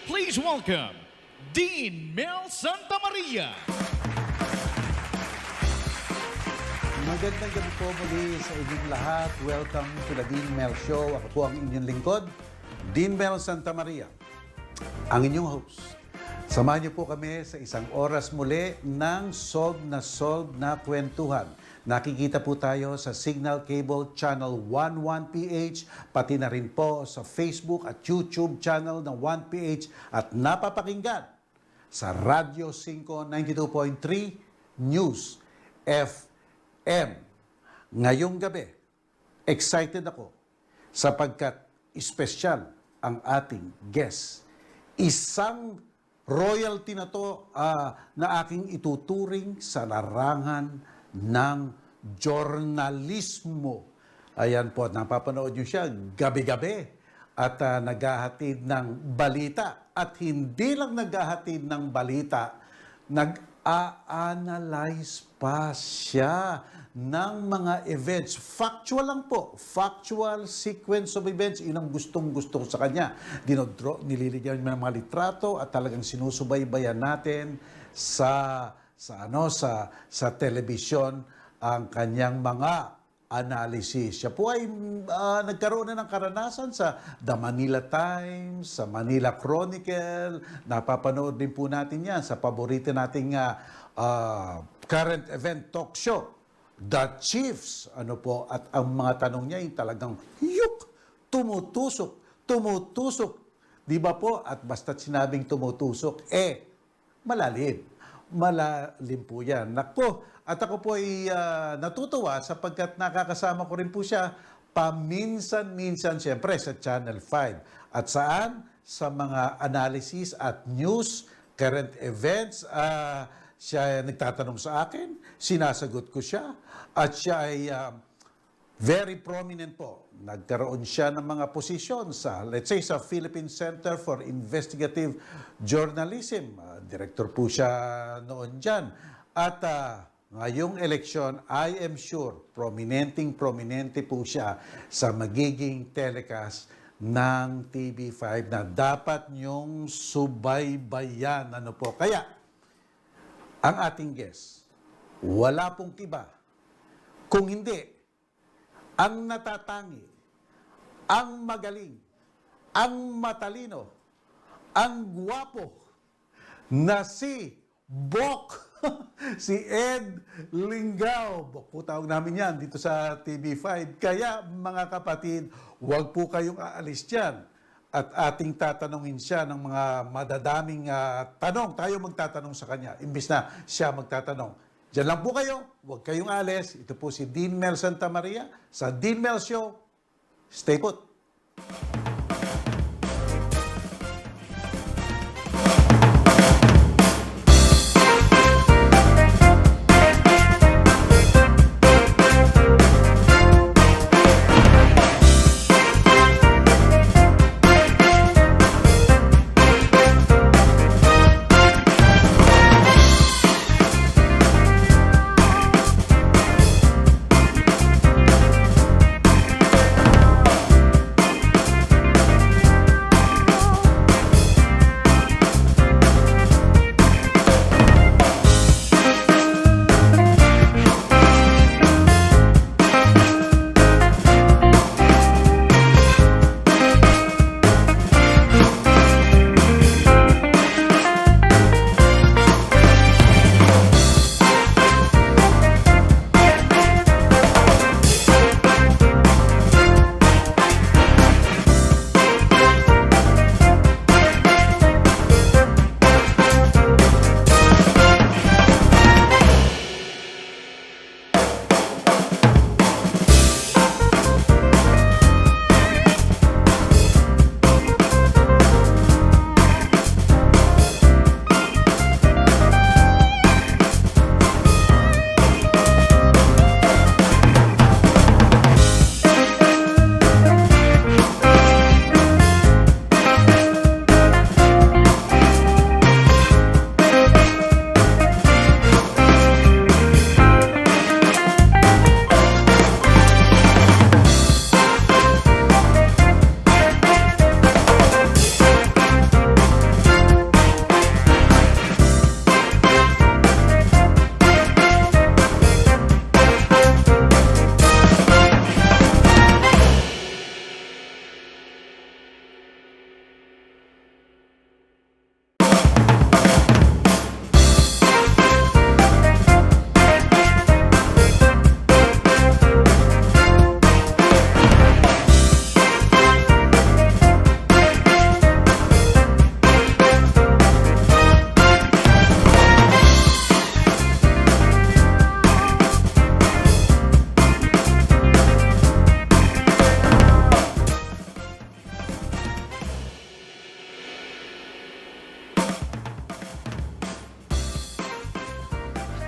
Please welcome Dean Mel Sta. Magandang gabi po muli sa inyong lahat. Welcome to the Dean Mel Show. Ako po ang inyong lingkod, Dean Mel Sta., ang inyong host. Samahan niyo po kami sa isang oras muli ng solve na kwentuhan. Nakikita po tayo sa Signal Cable Channel 11PH, pati na rin po sa Facebook at YouTube channel ng 1PH at napapakinggan sa Radyo 5 92.3 News FM. Ngayong gabi, excited ako sapagkat espesyal ang ating guest. Isang royalty na to na aking ituturing sa larangan ng journalismo. Ayan po, napapanood nyo siya gabi-gabi at naghahatid ng balita. At hindi lang naghahatid ng balita, nag-a-analyze pa siya ng mga events. Factual lang po. Factual sequence of events. Yun ang gustong-gusto sa kanya. Nililigyan niya ng mga litrato at talagang sinusubaybayan natin sa telebisyon ang kanyang mga analysis. Siya po ay nagkaroon na ng karanasan sa The Manila Times, sa Manila Chronicle. Napapanood din po natin yan sa paborito nating current event talk show, The Chiefs. At ang mga tanong niya ay talagang tumutusok. Di ba po? At basta't sinabing tumutusok, malalim po yan. Nakpo, at ako po ay natutuwa sapagkat nakakasama ko rin po siya paminsan-minsan siyempre sa Channel 5. At saan? Sa mga analysis at news, current events. Siya ay nagtatanong sa akin, sinasagot ko siya, at siya ay very prominent po. Nagkaroon siya ng mga posisyon sa, let's say, sa Philippine Center for Investigative Journalism. Director po siya noon dyan. At ngayong eleksyon, I am sure, prominente po siya sa magiging telecast ng TV5 na dapat niyong subaybayan. Kaya, ang ating guest, wala pong iba. Kung hindi, ang natatangi, ang magaling, ang matalino, ang gwapo na si Bok, si Ed Lingao. Bok po tawag namin yan dito sa TV5. Kaya mga kapatid, huwag po kayong aalis dyan. At ating tatanungin siya ng mga madadaming tanong. Tayo magtatanong sa kanya, imbis na siya magtatanong. Diyan lang po kayo, huwag kayong alis. Ito po si Dean Mel Sta. Sa Dean Mel Show. Stay put.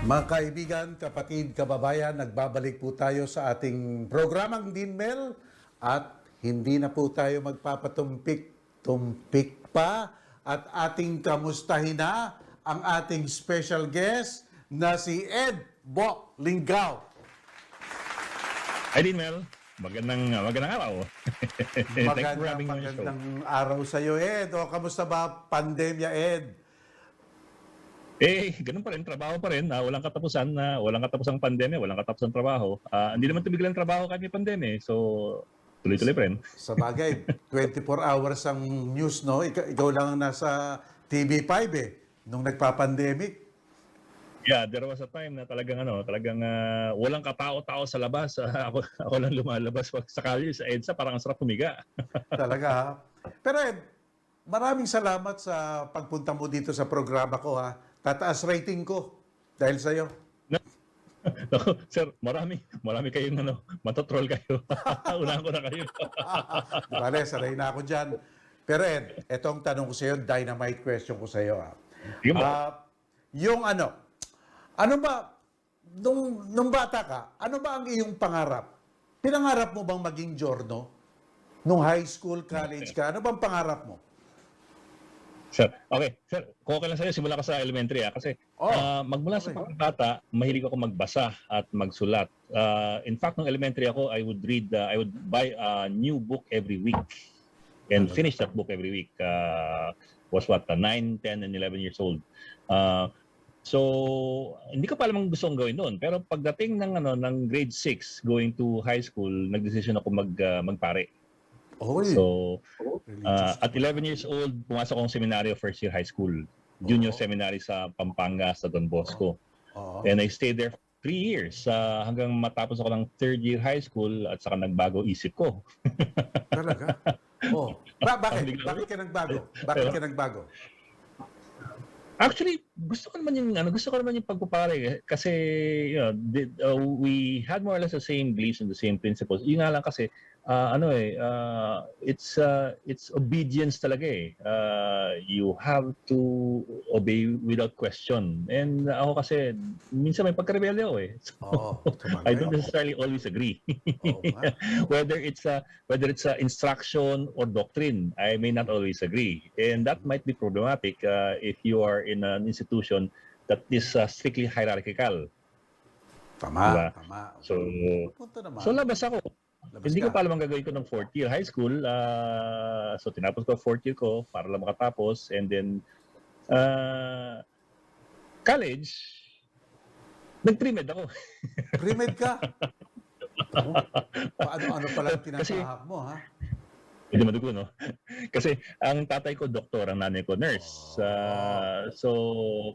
Mga kaibigan, kapatid, kababayan, nagbabalik po tayo sa ating programang Dean Mel at hindi na po tayo magpapatumpik-tumpik pa at ating kamustahin na ang ating special guest na si Ed Lingao. Hi, Dean Mel. Magandang araw. Thanks for having me on the show. Magandang araw sa iyo, Ed. O, kamusta ba pandemya, Ed? Ganun pa rin, trabaho pa rin. Walang katapusan, walang katapusang pandemya, walang katapusang trabaho. Hindi naman tumigil ang trabaho kahit may pandemya. So, tuloy-tuloy pa rin. Sa bagay, 24 hours ang news, no? Ikaw lang ang nasa TV5 nung nagpa-pandemic. Yeah, there was a time na talagang walang katao-tao sa labas. Ako lang lumalabas pag sakali sa EDSA, parang ang sarap humiga. Talaga, ha? Pero Ed, maraming salamat sa pagpunta mo dito sa programa ko, ha? Tataas rating ko dahil sa'yo. Sir, marami kayong matotroll kayo. Unahan ko na kayo. Vale, sanay na ako dyan. Pero Ed, etong tanong ko sa'yo, dynamite question ko sa'yo, ha? Yung ano ba, nung bata ka, ano ba ang iyong pangarap? Pinangarap mo bang maging journo? Nung high school, college ka, ano bang pangarap mo? Sir, okay. Sir, kung okay lang sa'yo, simula ka sa elementary kasi magmula sa pagkabata, mahilig ako magbasa at magsulat. In fact, nung elementary ako, I would buy a new book every week and finish that book every week. Was 9, 10, and 11 years old. So, hindi ko pa alam ang gusto kong gawin noon. Pero pagdating ng grade 6, going to high school, nagdesisyon ako magpare. So, at 11 years old, pumasok akong seminaryo first year high school. Junior seminary sa Pampanga, sa Don Bosco. And I stayed there for 3 years hanggang matapos ako ng third year high school at saka nagbago isip ko. Talaga? Bakit? Bakit ka nagbago? Actually, gusto ko naman yung pagpupare kasi we had more or less the same beliefs and the same principles. Yun nga lang kasi it's obedience talaga you have to obey without question. And ako kasi minsan may pagkarebelde ako So, I don't necessarily always agree. whether it's a instruction or doctrine, I may not always agree. And that might be problematic if you are in an institution that is strictly hierarchical. Tama. So labas ako. Hindi ko pa alam ang gagawin ko ng fourth year high school. So tinapos ko fourth year ko para lang makatapos. And then college, nag-pre-med ako. Pre-med ka? Ano pala ang tinatahak mo, ha? Hindi madugo, no? Kasi ang tatay ko doktor, ang nanay ko nurse. So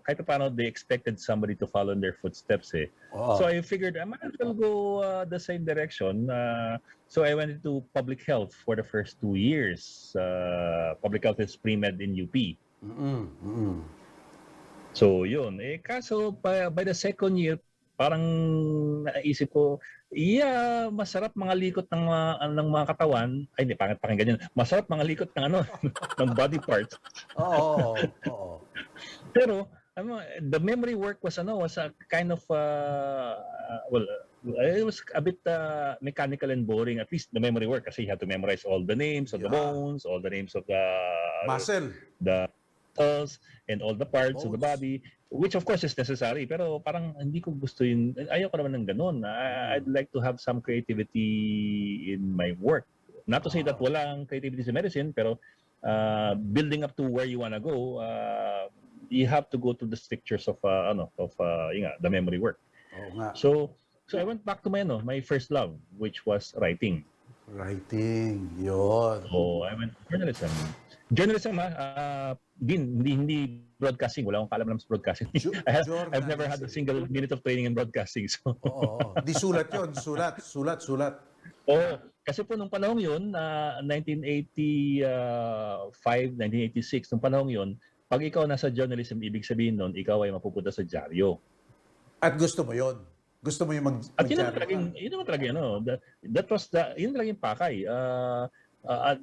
kahit paano, they expected somebody to follow in their footsteps So I figured I might as well go the same direction. So I went into public health for the first 2 years. Public health is pre-med in UP. So yun. Kaso by the second year, parang naisip ko, masarap mga likot ng mga katawan. Ay, hindi, pangit pakinggan yun. Masarap mga likot ng ng body parts. Oo. Pero the memory work was a kind of it was a bit mechanical and boring. At least the memory work kasi you have to memorize all the names of the bones, all the names of the muscle, the muscles, and all the parts of the body, which of course is necessary. Pero parang hindi ko gusto yun. Ayaw ko naman ng ganun. I'd like to have some creativity in my work. Not to say that walang creativity sa medicine, pero building up to where you wanna go, you have to go to the strictures of the memory work. So I went back to my first love, which was writing. Yun. So I went to journalism. Journalism, hindi broadcasting. Wala akong kaalam sa broadcasting. I've never had a single minute of training in broadcasting. So. Di sulat yun. Sulat. Kasi po nung panahon yun, 1985, 1986, nung panahon yun, pag ikaw nasa journalism, ibig sabihin nun, ikaw ay mapupunta sa dyaryo. At gusto mo yun? Gusto mo yung At yun naman talaga, yun talaga yung pakay.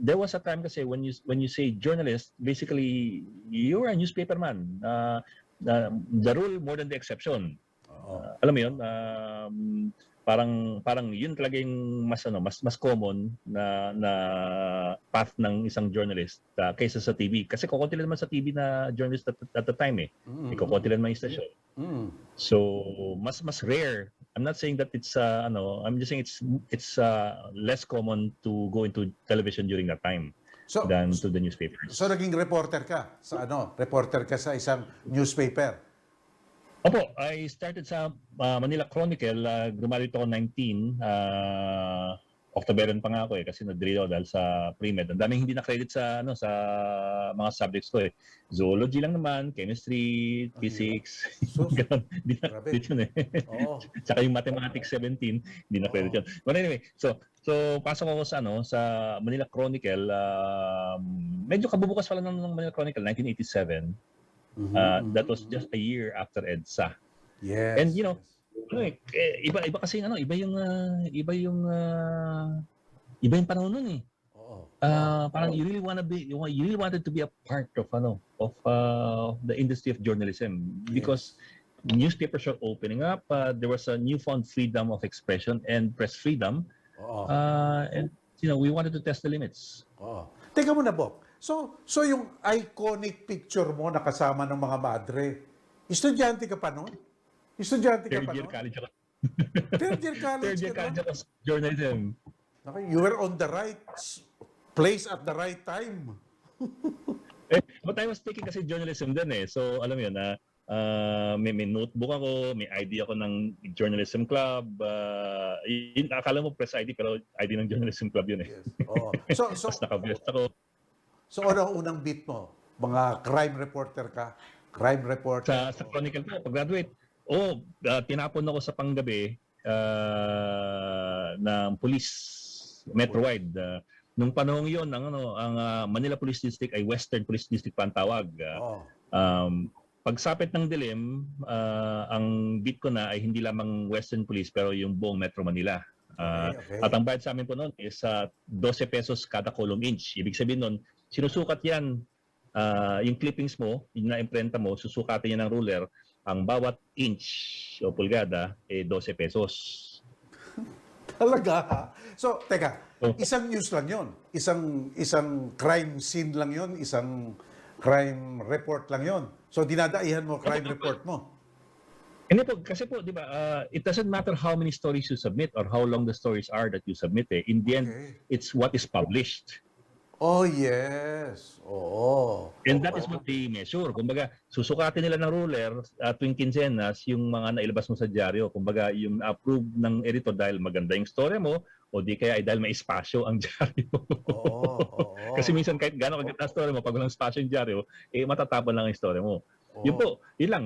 There was a time kasi when you say journalist, basically you're a newspaper man. The rule more than the exception. Alam mo 'yun, parang 'yun talaga yung mas common na path ng isang journalist kaysa sa TV. Kasi kokonti lang naman sa TV na journalist at the time eh. Kokonti lang naman yung station. So mas rare. I'm not saying that it's I'm just saying it's less common to go into television during that time than to the newspapers. So naging reporter ka sa reporter ka sa isang newspaper. Opo, I started sa Manila Chronicle. Graduate ako 19. Octoberan pa nga ako kasi na-drill ako dahil sa pre-med. Ang daming hindi na-credit sa sa mga subjects ko eh. Zoology lang naman, chemistry, physics. Ganun. Hindi na-credit yun eh. Tsaka yung mathematics 17, hindi na-credit yun. But anyway, so pasok ako sa Manila Chronicle. Medyo kabubukas pala ng Manila Chronicle, 1987. That was just a year after EDSA. Yes. And iba kasi iba yung panahon nun eh. Parang you really wanted to be a part of the industry of journalism because newspapers are opening up. There was a newfound freedom of expression and press freedom. And we wanted to test the limits. Teka muna, Bok. So yung iconic picture mo na kasama ng mga madre, estudyante ka pa noon? Estudyante ka pa noon? Third year college ako. Third year college ako sa journalism. Okay, you were on the right place at the right time. But I was taking kasi journalism din eh. So alam mo yun, may notebook ako, may ID ako ng journalism club. Akala mo press ID pero ID ng journalism club yun eh. Yes. So Tapos naka-vest ako. So ano ang unang beat mo? Mga crime reporter ka? Crime reporter? Sa Chronicle po, pag-graduate. Tinapon ako sa panggabi ng police, Metro-wide. Nung panahon yon ang Manila Police District ay Western Police District pa ang tawag. Pagsapit ng dilim, ang beat ko na ay hindi lamang Western Police pero yung buong Metro Manila. Okay. At ang bayad sa amin po noon is 12 pesos kada column inch. Ibig sabihin noon, sinusukat yan, yung clippings mo, yung na-imprenta mo, susukatin yan ng ruler, ang bawat inch o pulgada, 12 pesos. Talaga? So, teka, isang news lang yon, isang crime scene lang yon, isang crime report lang yon. So, dinadaihan mo crime report mo. Hindi po, kasi po, di ba, it doesn't matter how many stories you submit or how long the stories are that you submit. In the end, it's what is published. Oh, yes. Oo. And that is what they measure. Kumbaga, susukatin nila ng ruler tuwing quincenas yung mga nailabas mo sa dyaryo. Kumbaga, yung approved ng editor dahil maganda yung story mo o di kaya ay dahil may espasyo ang dyaryo. Kasi minsan kahit gano'ng kaganda ang story mo, pag walang espasyo yung dyaryo, matatapon lang ang story mo. Yun po, yun lang.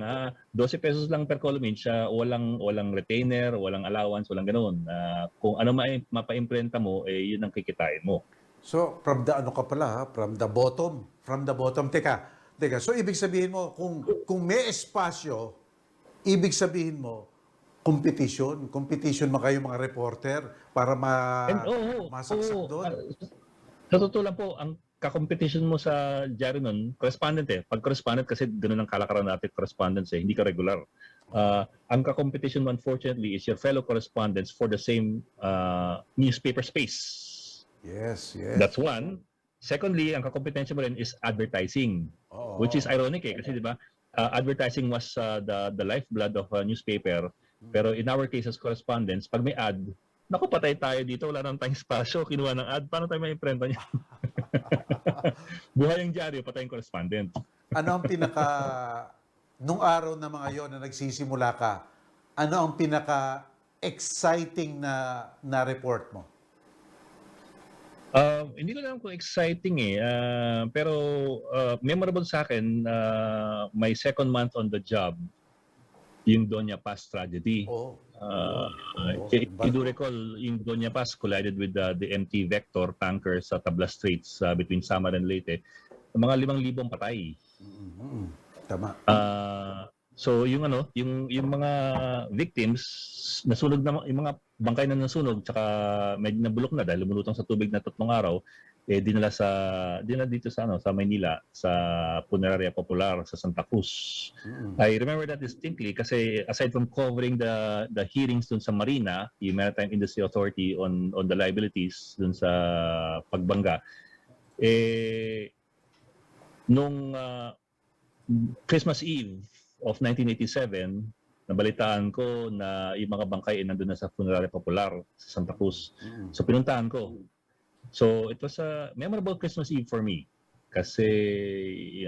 12 pesos lang per column inch, walang retainer, walang allowance, walang ganoon. Kung ano mapa-imprenta mo, yun ang kikitain mo. So, from the from the bottom. From the bottom. Teka. So, ibig sabihin mo, kung may espasyo, ibig sabihin mo, competition. Competition mo kayo mga reporter para masaksak doon. Sa totoo lang po, ang ka-competition mo sa diary nun, correspondent eh. Pag correspondent kasi ganoon ang kalakaran natin, correspondence hindi ka regular. Ang ka-competition mo, unfortunately, is your fellow correspondents for the same newspaper space. Yes. That's one. Secondly, ang kakompetensya mo rin is advertising, which is ironic eh. Kasi di ba, advertising was the lifeblood of a newspaper. Pero in our case as correspondents, pag may ad, naku, patay tayo dito, wala nang tayong spasyo, kinuha ng ad, paano tayo ma-imprenta niya? Buhay ang dyaryo, patay yung correspondent. Ano ang nung araw na mga yon na nagsisimula ka, ano ang pinaka-exciting na report mo? Hindi ko alam kung exciting eh. Pero memorable sa akin, my second month on the job, yung Doña Paz tragedy. If you do recall, yung Doña Paz collided with the MT Vector tanker sa Tablas Straits between Samar and Leyte. Mga 5,000 patay. Tama. So yung mga victims nasunog na, yung mga bangkay na nasunog tsaka medyo nabulok na dahil lumulutang sa tubig na 3 araw, dinala dito sa Maynila sa Funeraria Popular sa Santa Cruz. I remember that distinctly kasi aside from covering the hearings dun sa Marina, the Maritime Industry Authority on the liabilities dun sa pagbangga, nung Christmas Eve of 1987, nabalitaan ko na yung mga bangkay nandun na sa Funeraria Popular sa Santa Cruz. So pinuntahan ko. So it was a memorable Christmas Eve for me kasi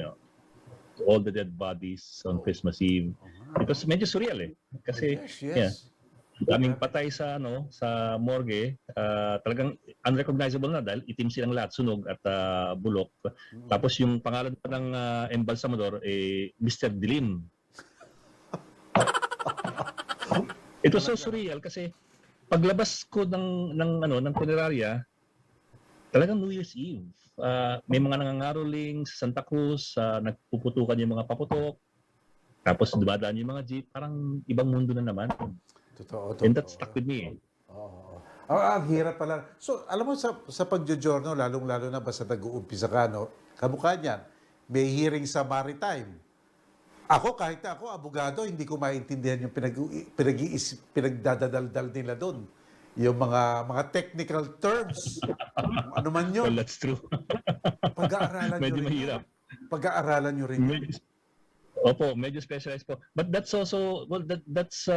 all the dead bodies on Christmas Eve. It was medyo surreal kasi Yes. daming patay sa sa morgue, talagang unrecognizable na dahil itim silang lahat, sunog at bulok. Tapos yung pangalan pa ng embalsamador Mr. Dilim. It was so surreal kasi paglabas ko ng funeraria, talagang New Year's Eve. May mga nangangaroling sa Santa Cruz, nagpuputukan yung mga paputok, tapos dumadaan yung mga jeep, parang ibang mundo na naman. Totoo. And that stuck with me. Oo. Ang hirap pala. So, alam mo sa pagjojourno, lalong-lalo na basta nag-uumpisa ka, kamukha niyan, may hearing sa maritime. Kahit ako, abogado, hindi ko maintindihan yung pinagdadadaldal nila doon. Yung mga technical terms. Ano man yun. Well, that's true. Pag-aaralan nyo Medyo rin. mahirap. Pag-aaralan nyo rin. Opo, medyo specialized po. But that's also, that's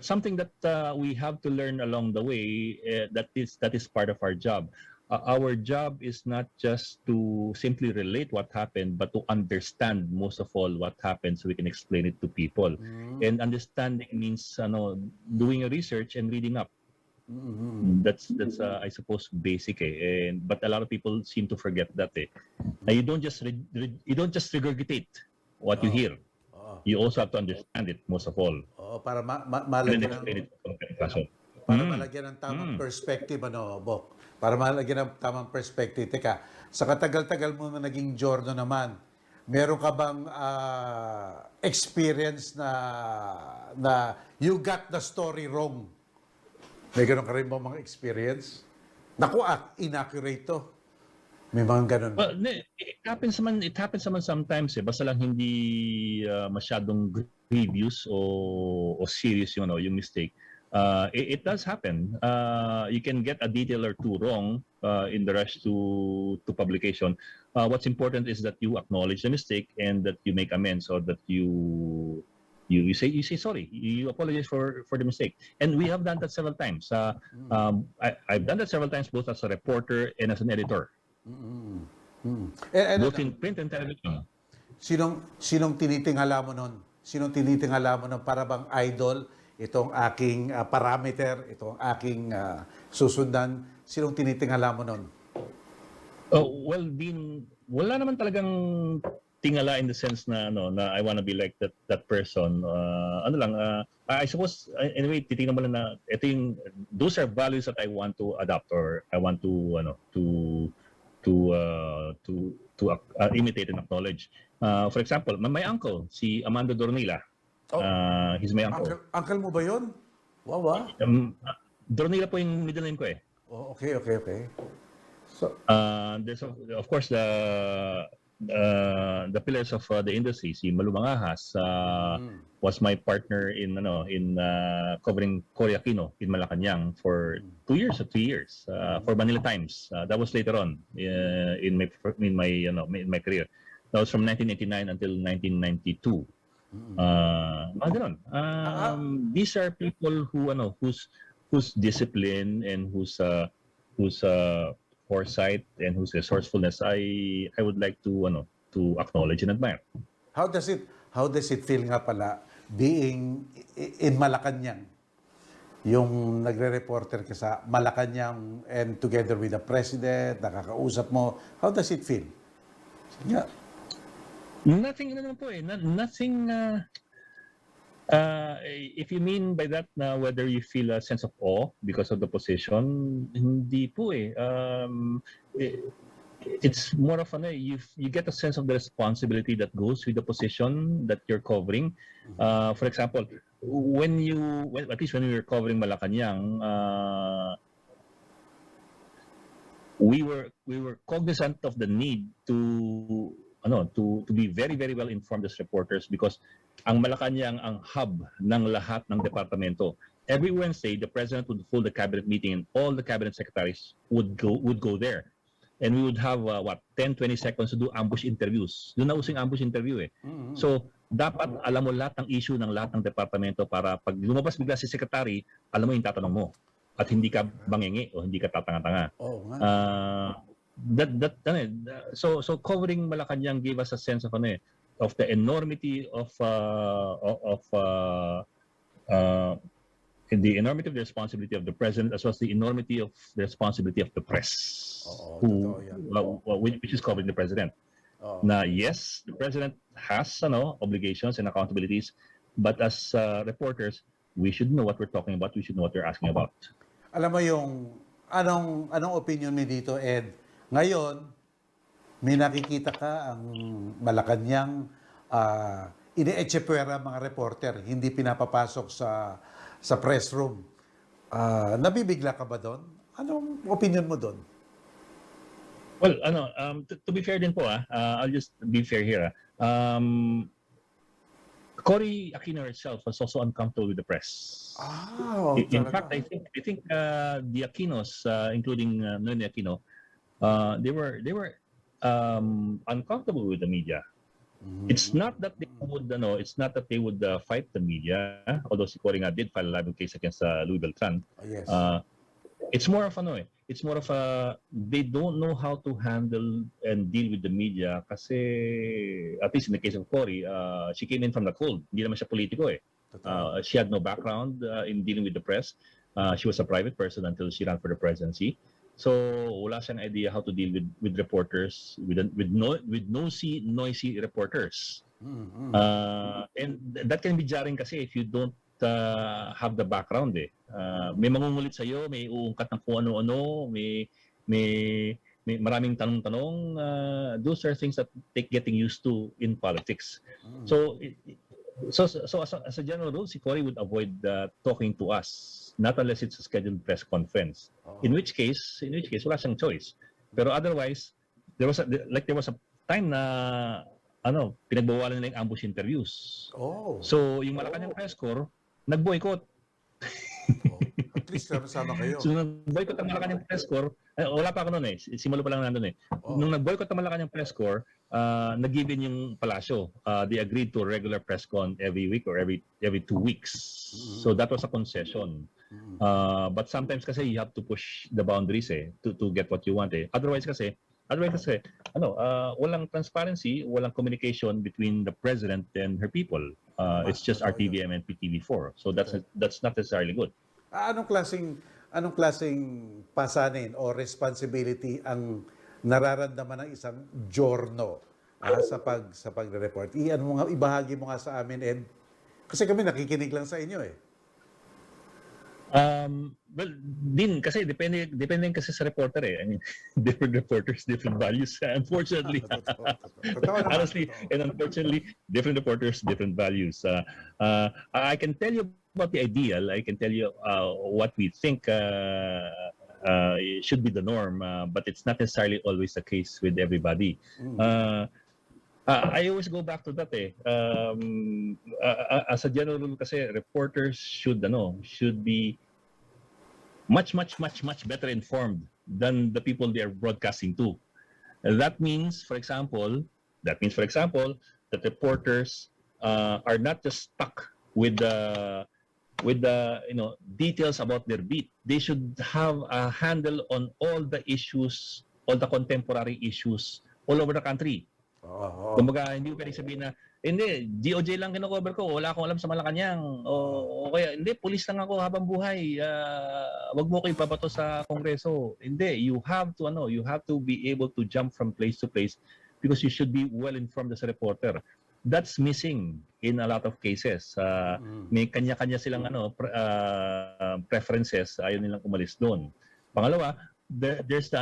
something that we have to learn along the way. That is part of our job. Our job is not just to simply relate what happened, but to understand most of all what happened so we can explain it to people. And understanding means doing a research and reading up. That's I suppose basic but a lot of people seem to forget that Now, you don't just regurgitate what you hear. You also have to understand it most of all. Para malagyan ng tamang perspective, Bok. Para malagyan ng tamang perspective. Teka, sa katagal-tagal mo na naging journo naman, meron ka bang experience na you got the story wrong? May ganun ka rin ba mga experience? Naku, inaccurate to. May mga ganun. Well, it happens naman sometimes basta lang hindi masyadong grievous o serious yung mistake. It does happen. You can get a detail or two wrong in the rush to publication. What's important is that you acknowledge the mistake and that you make amends, or that you say sorry. You apologize for the mistake. And we have done that several times. I've done that several times both as a reporter and as an editor. Both in print and television. Sinong tinitingala mo nun? Sinong tinitingala mo nun para bang idol? Itong aking parameter, itong aking susundan. Sinong tinitingala mo nun? Well, Dean, wala naman talagang tingala in the sense na I want to be like that person. I suppose anyway, titingnan mo lang na those are values that I want to adopt, or I want to imitate and acknowledge. For example, my uncle, si Amando Dornila. He's my uncle. Uncle mo ba yun? Wow. Dornila po yung middle name ko Okay. So, there's of course the pillars of the industry. Si Malu Mangahas was my partner in covering Cory Aquino in Malacanang for 2 years or 3 years for Manila Times. That was later on in my career. That was from 1989 until 1992. These are people whose discipline and whose foresight and whose resourcefulness I would like to acknowledge and admire. How does it feel nga pala being in Malacanang? Yung nagre-reporter ka sa Malacanang and together with the president, nakakausap mo, how does it feel? Yeah. Nothing nothing if you mean by that whether you feel a sense of awe because of the position, hindi po it's more of you get a sense of the responsibility that goes with the position that you're covering. For example, at least when we were covering Malacanang, we were cognizant of the need to be very very well informed as reporters because ang Malacanang ang hub ng lahat ng departamento. Every Wednesday, the president would hold a cabinet meeting and all the cabinet secretaries would go there. And we would have 10-20 seconds to do ambush interviews. Doon na using ambush interview eh. So dapat alam mo lahat ng issue ng lahat ng departamento para pag lumabas bigla si secretary, alam mo yung tatanong mo at hindi ka bangingi o hindi ka tatanga-tanga. So covering Malacanang gave us a sense of the enormity of the enormity of the responsibility of the president as well as the enormity of the responsibility of the press which is covering the president. Na yes, the president has obligations and accountabilities, but as reporters, we should know what we're talking about, we should know what we're asking about. Alam mo yung anong opinion mo dito, Ed? Ngayon, may nakikita ka ang Malacanang ine-echepwera mga reporter, hindi pinapapasok sa press room. Nabibigla ka ba doon? Anong opinion mo doon? Well, to be fair din po, I'll just be fair here. Cory Aquino herself was also uncomfortable with the press. In fact, I think the Aquinos, including Noynoy Aquino, they were uncomfortable with the media. It's not that they would fight the media, although si Cory nga did file a libel case against Louis Beltran. Yes. It's more of they don't know how to handle and deal with the media kasi at least in the case of Cory, she came in from the cold. Hindi naman siya politiko eh. She had no background in dealing with the press. She was a private person until she ran for the presidency. So wala siyang idea how to deal with reporters, with noisy reporters. And that can be jarring kasi if you don't have the background eh. May mangungulit sa'yo, may uungkat ng kung ano-ano, may maraming tanong-tanong. Those are things that take getting used to in politics. So as a general rule, si Cory would avoid talking to us, not unless it's a scheduled press conference. In which case, wala siyang choice. Pero otherwise, there was a time na pinagbawalan nila yung ambush interviews. So yung Malacanang press corps nag-boycott. At least sama kayo. So nung nag-boycott ang Malacanang press corps, wala pa ako noon eh. Simulo pa lang nandun eh. Nung nag-boycott ang Malacanang press corps, nag-give in yung palasyo. They agreed to a regular press con every week or every 2 weeks. So that was a concession. But sometimes kasi you have to push the boundaries to get what you want eh. Otherwise kasi walang transparency, walang communication between the president and her people. It's just RTVM and PTV4. So that's not necessarily good. Anong klaseng pasanin o responsibility ang nararamdaman ng isang journo sa pagre-report? Ibahagi mo nga sa amin, Ed. Kasi kami nakikinig lang sa inyo eh. Well, din kasi depende kasi sa reporter eh. I mean, different reporters, different values. Unfortunately, honestly, and unfortunately, different reporters, different values. I can tell you about the ideal. I can tell you what we think should be the norm, but it's not necessarily always the case with everybody. I always go back to that eh. As a general rule kasi reporters should be much better informed than the people they are broadcasting to. That means for example that reporters are not just stuck with the details about their beat. They should have a handle on all the issues, all the contemporary issues all over the country. Kumbaga, hindi ko pwedeng sabihin na, hindi, DOJ lang kino-cover ko, wala akong alam sa Malacanang. O kaya, hindi, pulis lang ako habang buhay. Wag mo ko ipabato sa Kongreso. Hindi, you have to be able to jump from place to place because you should be well informed as a reporter. That's missing in a lot of cases. May kanya-kanya silang preferences, ayaw nilang umalis doon. Pangalawa, there's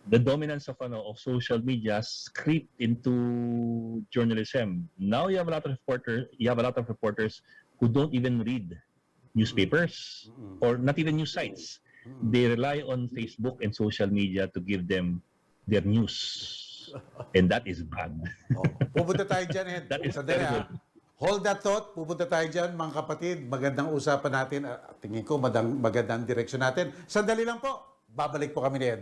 the dominance of social media creeped into journalism. Now you have a lot of reporters who don't even read newspapers or not even news sites. they rely on Facebook and social media to give them their news. And that is bad. Oh, pupunta tayo dyan, Ed. That is Sandali, terrible. Hold that thought. Pupunta tayo dyan, mga kapatid. Magandang usapan natin. Tingin ko, magandang direksyon natin. Sandali lang po. Babalik po kami ni Ed.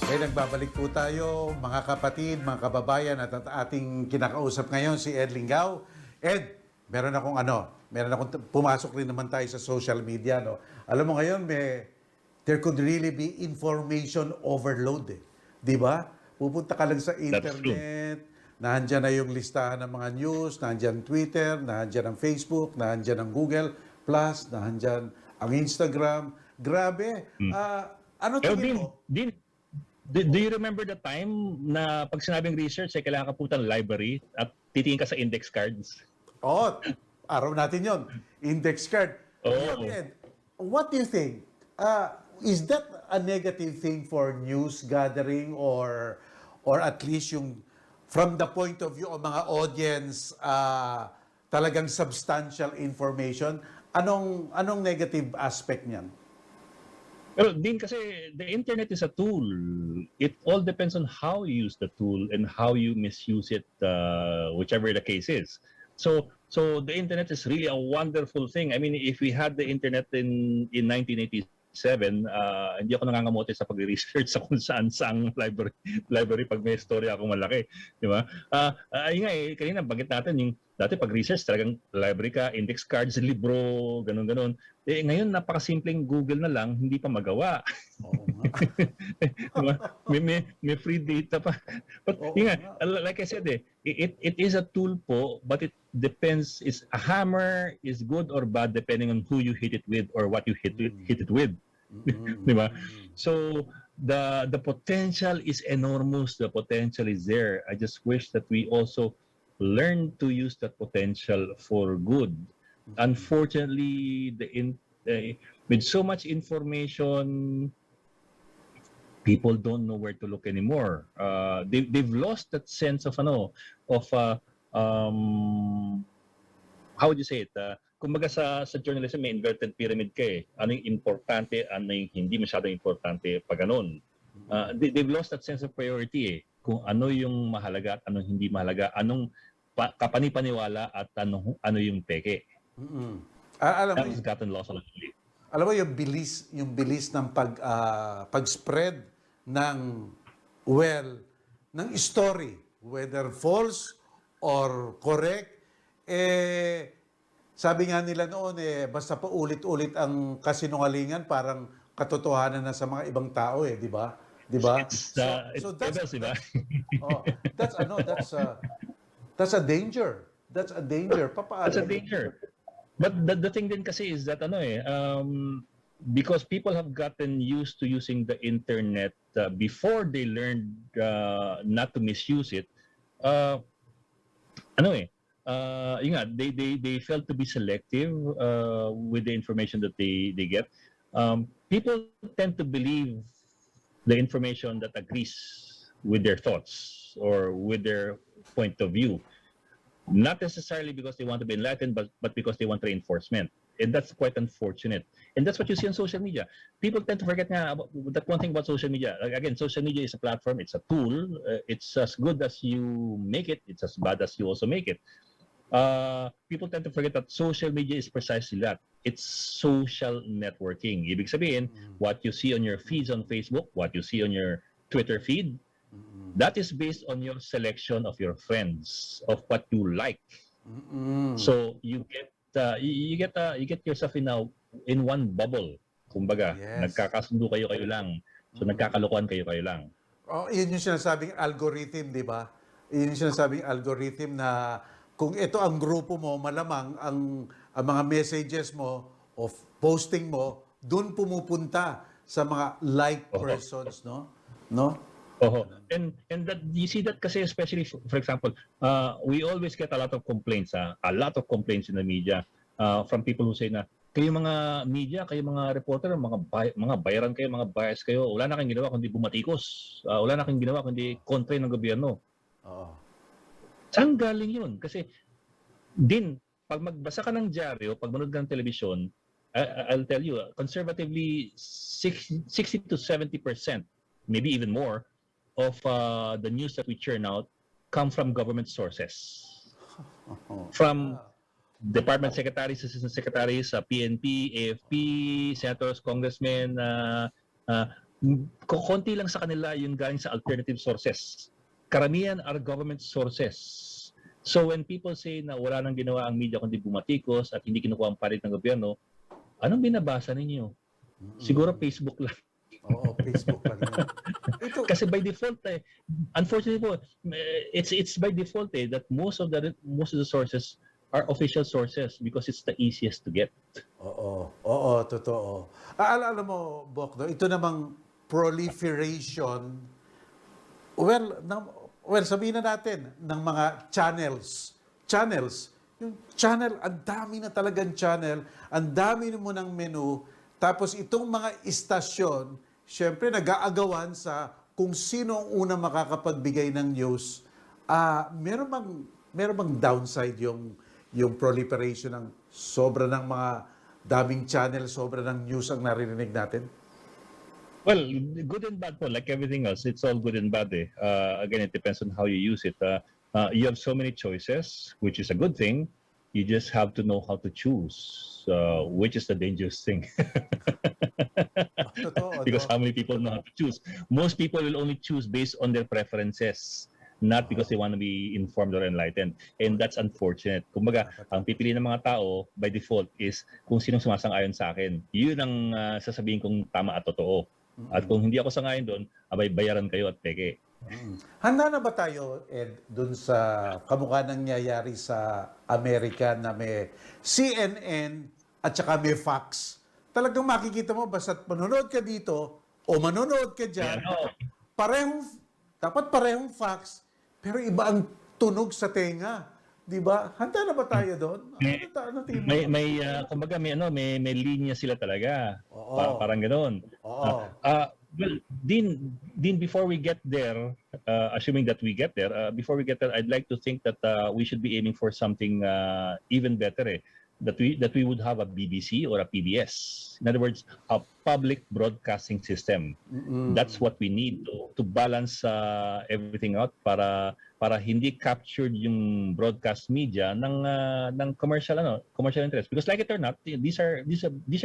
Okay, nagbabalik po tayo, mga kapatid, mga kababayan, at ating kinakausap ngayon si Ed Lingao. Ed, meron akong pumasok rin naman tayo sa social media, no? Alam mo ngayon, there could really be information overload, eh. Di ba? Pupunta ka lang sa internet, nandiyan na yung listahan ng mga news, nandiyan Twitter, nandiyan ang Facebook, nandiyan ang Google Plus, nandiyan ang Instagram. Grabe. Ano tingin mo? Dean, do you remember the time na pag sinabing research, ay kailangan ka punta ng library at titingin ka sa index cards? Oh, araw natin yon. Index card. Oh. Ed, what do you think? Is that a negative thing for news gathering or at least yung from the point of view of mga audience, talagang substantial information? Anong negative aspect niyan? Pero din kasi the internet is a tool. It all depends on how you use the tool and how you misuse it, whichever the case is. So the internet is really a wonderful thing. I mean, if we had the internet in 1987, hindi ako nangangamote sa pag-research sa kung saan saang library pag may story ako malaki, di ba? Ayun nga kanina bagit natin yung dati pag-research talagang library ka, index cards, libro, ganun. Ngayon napakasimpleng Google na lang, hindi pa magawa. Oo Diba? May free data pa. But yun nga, like I said, it is a tool po, but it depends, is a hammer is good or bad depending on who you hit it with or what you hit it with. Diba? So the potential is enormous. The potential is there. I just wish that we also learn to use that potential for good. Unfortunately, with so much information, people don't know where to look anymore. They've lost that sense of how would you say it? Kumbaga sa journalism may inverted pyramid ka eh. Ano yung importante, ano yung hindi masyadong importante pag ganun. They've lost that sense of priority eh. Kung ano yung mahalaga at ano hindi mahalaga, anong kapanipaniwala at ano yung peke. Alam mo, That has gotten lost already. Alam mo yung bilis ng pag-spread ng ng story, whether false or correct, sabi nga nila noon basta pa ulit-ulit ang kasinungalingan, parang katotohanan na sa mga ibang tao di ba? 'di ba? It rebels, di ba? Oh, that's a danger. That's a danger. Papaano? That's a danger. But the thing din kasi is that because people have gotten used to using the internet before they learned not to misuse it, yun nga, they felt to be selective with the information that they get. People tend to believe the information that agrees with their thoughts or with their point of view. Not necessarily because they want to be enlightened, but because they want reinforcement. And that's quite unfortunate. And that's what you see on social media. People tend to forget about that one thing about social media. Like, again, social media is a platform, it's a tool. It's as good as you make it, it's as bad as you also make it. People tend to forget that social media is precisely that. It's social networking. Ibig sabihin, what you see on your feeds on Facebook, what you see on your Twitter feed, that is based on your selection of your friends, of what you like. So you get yourself in one bubble. Kumbaga, nagkakasundo kayo lang. So nagkakalokohan kayo lang. Oh, yun yung sinasabing algorithm, di ba? Yun yung sinasabing algorithm na kung ito ang grupo mo, malamang ang mga messages mo o posting mo, dun pumupunta sa mga like persons, no? And that you see that kasi especially for example, we always get a lot of complaints in the media from people who say na kayo mga media, kayo mga reporter, mga bayaran kayo, mga bias kayo, wala na kayong ginawa kundi bumatikos. Wala na kayong ginawa kundi kontra ng gobyerno. Saan galing yun? Kasi din pag magbasa ka ng dyaryo, pag manood ka ng telebisyon, I'll tell you, conservatively 60 to 70%, maybe even more, of the news that we churn out come from government sources. From department secretaries, assistant secretaries, PNP, AFP, senators, congressmen, konti lang sa kanila yung galing sa alternative sources. Karamihan are government sources. So when people say na wala nang ginawa ang media kundi bumatikos at hindi kinukuha ang parit ng gobyerno, anong binabasa ninyo? Siguro Facebook lang. Oo, Facebook lang yun. Kasi by default unfortunately po, it's by default that most of the sources are official sources because it's the easiest to get. Oo, totoo. Alam mo, Bok, ito namang proliferation, sabihin na natin, ng mga channels. Yung channel, ang dami na talagang channel, ang dami mo ng menu, tapos itong mga istasyon, syempre nag-aagawan sa kung sino ang unang makakapagbigay ng news. Meron bang downside yung proliferation ng sobra ng mga daming channel, sobra ng news ang naririnig natin? Well, good and bad po, like everything else, it's all good and bad. Again, it depends on how you use it. You have so many choices, which is a good thing. You just have to know how to choose, which is the dangerous thing. Because how many people know how to choose? Most people will only choose based on their preferences, not because they want to be informed or enlightened. And that's unfortunate. Kumbaga, ang pipili ng mga tao by default is kung sinong sumasang-ayon sa akin. Yun ang sasabihin kong tama at totoo. At kung hindi ako sangayon doon, abay bayaran kayo at peke. Handa na ba tayo, Ed, dun sa kamukha nangyayari sa Amerika na may CNN at saka may Fox? Talagang makikita mo, basta manonood ka dito o manonood ka dyan, dapat parehong Fox, pero iba ang tunog sa tenga. Di ba? Handa na ba tayo doon? Kumbaga may linya sila talaga. Parang ganoon. Well, Dean, before we get there, assuming that we get there, I'd like to think that we should be aiming for something even better. That we would have a BBC or a PBS. In other words, a public broadcasting system. That's what we need to balance everything out para hindi captured yung broadcast media ng commercial interest. Because like it or not, these are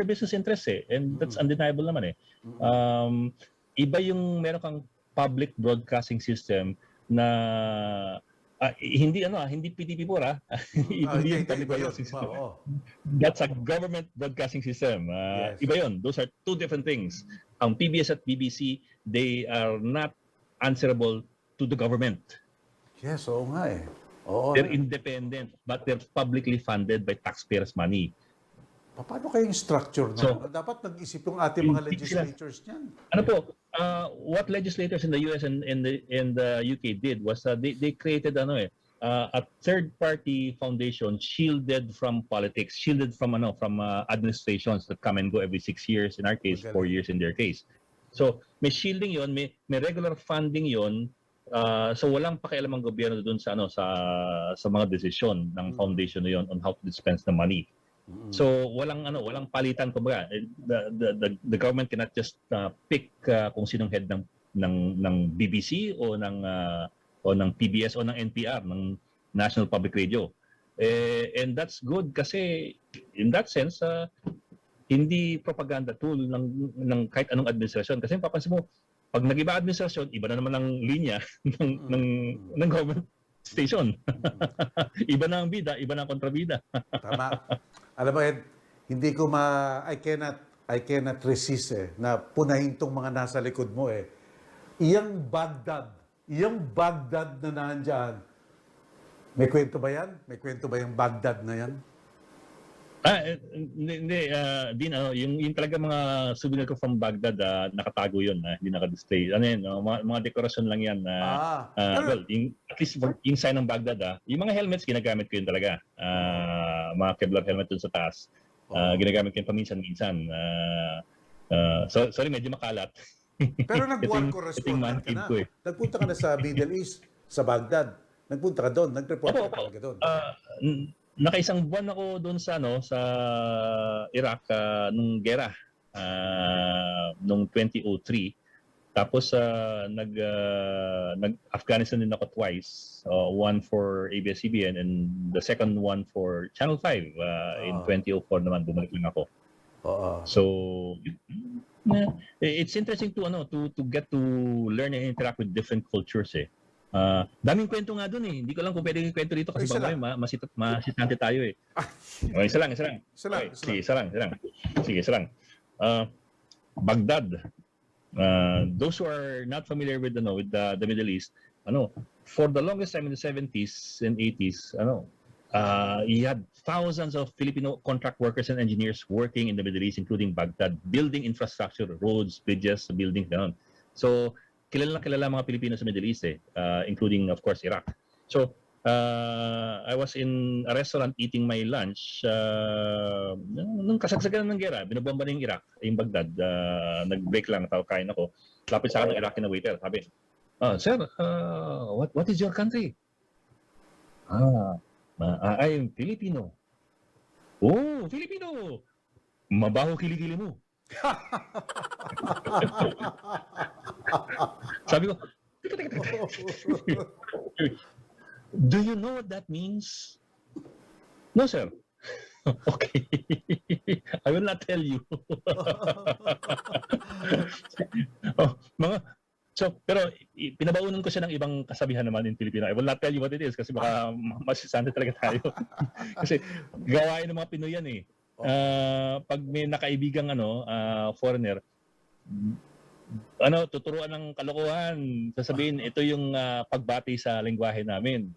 business interests and that's undeniable naman . Iba yung meron kang public broadcasting system na hindi PTP4 hindi yung public iba yun. broadcasting system. Oo. That's a government broadcasting system. Yes. Iba yun. Those are two different things. Ang PBS at BBC, they are not answerable to the government. Yes, oo nga eh. Oo. They're independent, but they're publicly funded by taxpayers' money. Paano kayong structure So, dapat nag-isip yung ating mga hindi sila- legislators niyan. Ano po, what legislators in the US and the UK did was they created a third-party foundation shielded from politics, shielded from administrations that come and go every 6 years. In our case, 4 years in their case. So may shielding yon, may regular funding yon. So walang pakialam ang gobyerno doon sa sa mga desisyon ng foundation na yon on how to dispense the money. So walang palitan, kumbaga. The government cannot just pick kung sinong head ng BBC o ng PBS o ng NPR, ng National Public Radio. And that's good kasi in that sense hindi propaganda tool ng kahit anong administrasyon, kasi papansin mo pag nag-iba administrasyon, iba na naman ang linya ng government station. Iba na ang bida, iba na ang kontrabida. Tama. Alam mo, Ed, I cannot resist na punahin tong mga nasa likod mo eh. Iyang Baghdad na nandyan, may kwento ba yan? May kwento ba yung Baghdad na yan? Hindi, Dean, yung talaga mga souvenir ko from Baghdad, nakatago yun, hindi naka-display. Mga dekorasyon lang yan. Well, at least yung sign ng Baghdad, yung mga helmets, ginagamit ko yun talaga. Mga Kevlar helmet dun sa taas. Ginagamit ko yun paminsan-minsan. Sorry, medyo makalat. Pero nag-war correspondent ka na. Nagpunta ka na sa Middle East, sa Baghdad. Nagpunta ka doon, nag-report ka talaga doon. Nakaisang buwan ako doon sa Iraq nung gera nung 2003. Tapos nag-Afghanistan din ako twice. One for ABS-CBN and the second one for Channel 5 in 2004 naman, bumalik lang ako. So it's interesting to get to learn and interact with different cultures eh. Daming kwento nga doon eh. Hindi ko lang kung pwedeng kwento dito kasi baka masitante tayo eh. Okay, isa lang. Sige, isa lang. Baghdad. Those who are not familiar with the Middle East, for the longest time in the 70s and 80s, you had thousands of Filipino contract workers and engineers working in the Middle East, including Baghdad, building infrastructure, roads, bridges, buildings, gano'n. So, kilala mga Pilipino sa Middle East including of course Iraq. So I was in a restaurant eating my lunch nung kasagsagan ng gera, binobomba na yung Iraq, yung Baghdad. Nag-break lang, kain ako. Lapit sa akin ng Iraqi na waiter, sabi, "Sir, what is your country?" I'm Filipino." "Oh, Filipino! Mabaho kilikili mo." Sabi ko, "Do you know what that means?" "No, sir." "Okay. I will not tell you." Pero pinabaunan ko siya ng ibang kasabihan naman in Filipino. I will not tell you what it is kasi baka masisante talaga tayo. Kasi gawain ng mga Pinoy yan eh. Pag may nakaibigang foreigner, tuturuan ng kalokohan, sasabihin ito yung pagbati sa lengguwahe namin.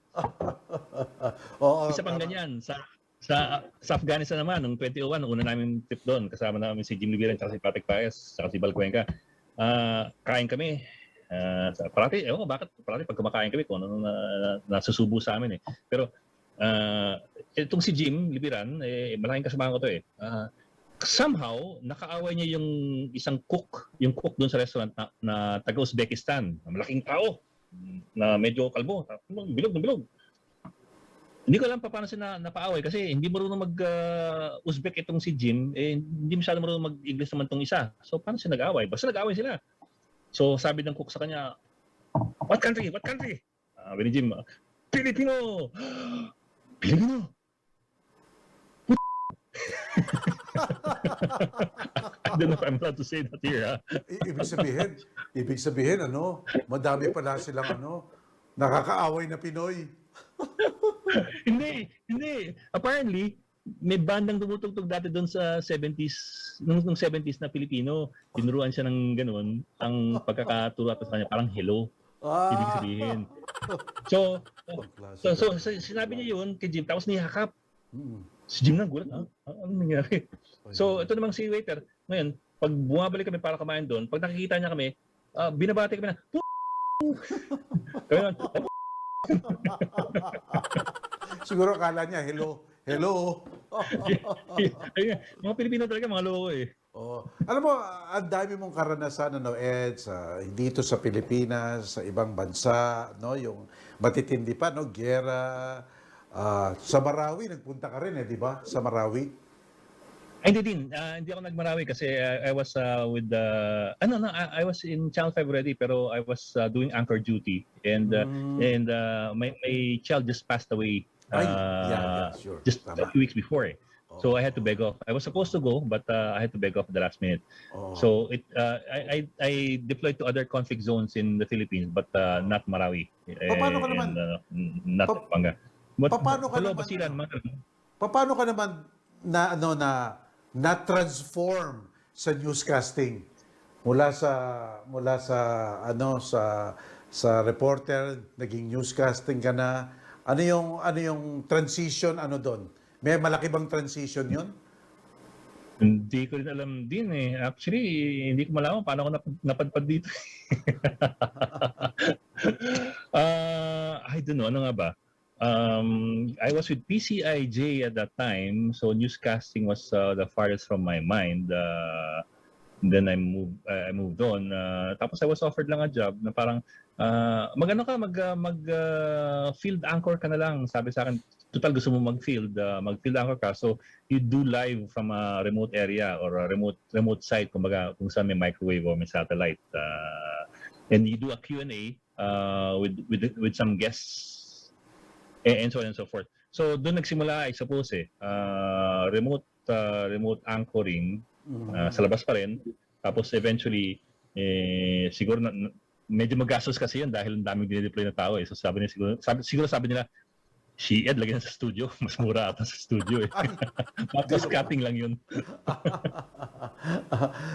Isa pang ganyan sa Afghanistan naman noong 2001, una namin trip doon, kasama namin si Jim Libiran, si Patrick Paez, si Bal Cuenca. Kain kami. Parati pag kumakain kami kung ano nasusubo sa amin eh. Pero itong si Jim Libiran, malaking kasamahan ko to eh. Somehow, nakaaway niya yung isang cook doon sa restaurant na taga-Uzbekistan, na malaking tao, na medyo kalbo, bilog. Hindi ko alam paano sila napaaway kasi hindi marunong mag-Uzbek itong si Jim, hindi masyado marunong mag-English naman itong isa. So, paano sila nag-away? Basta nag-away sila. So, sabi ng cook sa kanya, What country? Sabi ni Jim, Filipino! I don't know if I'm allowed to say that here. Ibig sabihin, madami pala silang nakakaaway na Pinoy. Hindi. Apparently, may bandang tumutugtog dati doon sa 70s, nung 70s na Pilipino. Tinuruan siya ng ganun. Ang pagkakaturo at sa kanya, parang hello. Ibig Ah! sabihin. So, Ang klase sinabi niya yun kay Jim, tapos niyakap. Mm. Si Jim nagulat, ano nangyari? So, ito namang si waiter. Ngayon, pag bumabalik kami para kumain doon, pag nakikita niya kami, binabati kami na, kami naman, Siguro akala niya, hello. ayun, mga Pilipino talaga, mga loko eh. Oh. Alam mo, ang dami mong karanasan, Ed, dito sa Pilipinas, sa ibang bansa, no, yung matitindi pa, no, giyera. Sa Marawi, nagpunta ka rin, di ba? Sa Marawi. Ay, hindi din. Hindi ako nagmarawi kasi I was with the... I was in Channel 5 already pero I was doing anchor duty and my child just passed away Sure. just Tama. a few weeks before. So I had to beg off. I was supposed to go but I had to beg off at the last minute. So I deployed to other conflict zones in the Philippines but not Marawi. Paano ka naman? Not Pampanga. But Paano ka naman? Paano ka naman na-transform sa newscasting mula sa reporter, naging newscasting ka na. Ano yung transition doon? May malaki bang transition 'yun? Hindi ko rin alam din eh. Actually, hindi ko malaman paano ako napadpad dito. I don't know, ano nga ba? I was with PCIJ at that time, so newscasting was the farthest from my mind. Then I moved on. Tapos I was offered lang a job na parang mag field anchor ka na lang. Sabi sa akin, total gusto mo mag-field anchor ka. So you do live from a remote area or a remote site, kumbaga kung saan may microwave or may satellite. And you do a Q&A with some guests and so on and so forth. So doon nagsimula, I suppose remote anchoring sa labas pa rin. Tapos eventually siguro medyo magastos kasi yun dahil ang daming dinedeploy na tao eh. So sabi nila, si Ed lagyan sa studio, mas mura ata sa studio eh. Tapos cutting lang yun.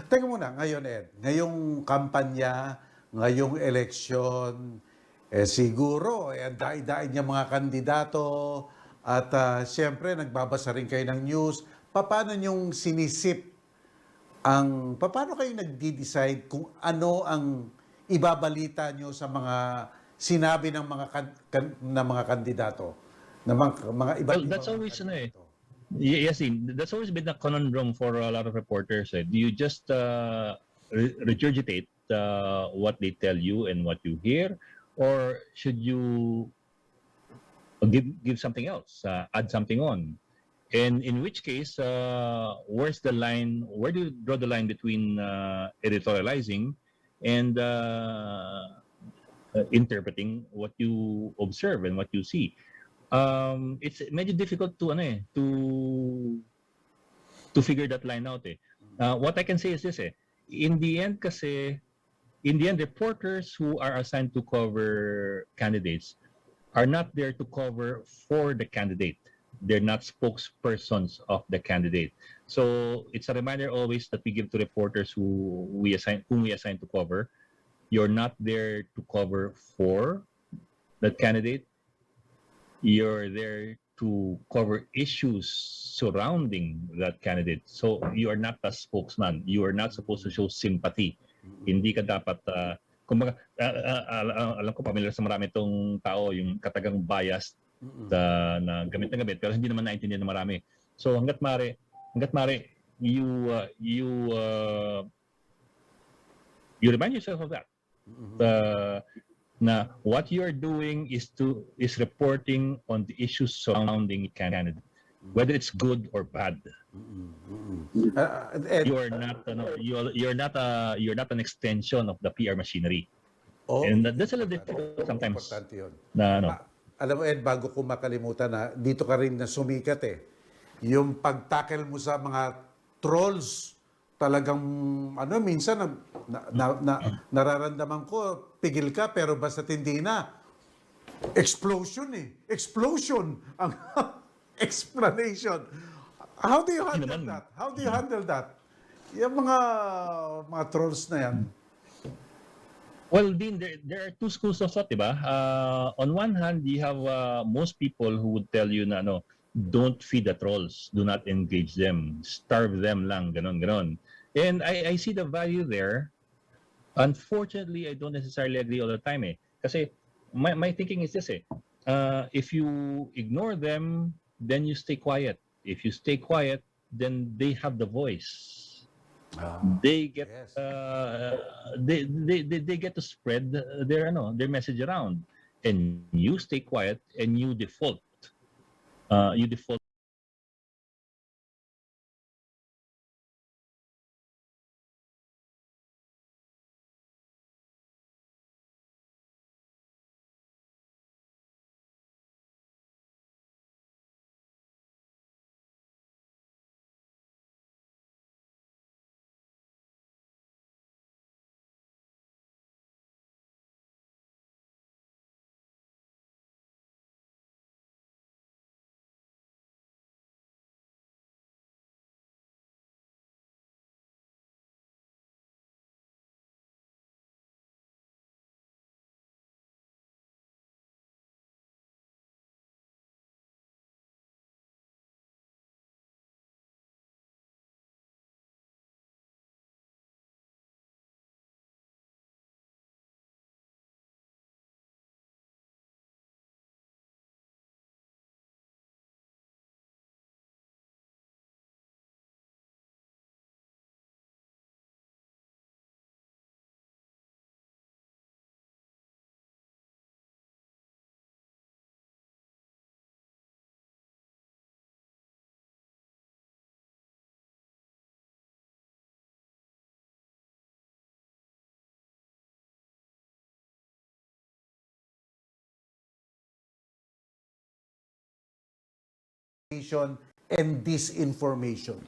Teka muna, ngayon Ed, ngayong kampanya, ngayong eleksyon, siguro, ang dai-dai niya mga kandidato at siyempre nagbabasa rin kayo ng news. Paano niyong sinisip paano kayo nagdi-decide kung ano ang ibabalita niyo sa mga sinabi ng mga kandidato? That's always yes, that's always been a conundrum for a lot of reporters. Do you just regurgitate what they tell you and what you hear? Or should you give something else, add something on? And in which case, where's the line? Where do you draw the line between editorializing and interpreting what you observe and what you see? It's medyo difficult to figure that line out. What I can say is this. In the end, reporters who are assigned to cover candidates are not there to cover for the candidate. They're not spokespersons of the candidate. So it's a reminder always that we give to reporters whom we assign to cover. You're not there to cover for that candidate. You're there to cover issues surrounding that candidate. So you are not a spokesman. You are not supposed to show sympathy. Hindi ka dapat, kumbaga, alam ko familiar sa marami itong tao, yung katagang bias na gamit na gamit, pero hindi naman naintindihan ng marami. So hanggat mare, you remind yourself of that. Na what you are doing is reporting on the issues surrounding candidate, whether it's good or bad. You're not an extension of the PR machinery. And that's a little difficult sometimes. Importante yun. Alam mo Ed, bago ko makalimutan dito ka rin na sumikat yung pag-tackle mo sa mga trolls, talagang minsan nararamdaman ko pigil ka pero basta hindi na Explosion eh. Explosion ang explanation. How do you handle naman. that? How do you handle that? Yung mga trolls na yan. Well, Dean, there are two schools of thought, diba? On one hand, you have most people who would tell you na, no, don't feed the trolls, do not engage them, starve them lang, ganon, ganon. And I see the value there. Unfortunately, I don't necessarily agree all the time eh. Kasi my thinking is this eh. If you ignore them, then you stay quiet. If you stay quiet, then they have the voice. They get Yes. they get to spread their message around, and you stay quiet and you default. You default. And disinformation.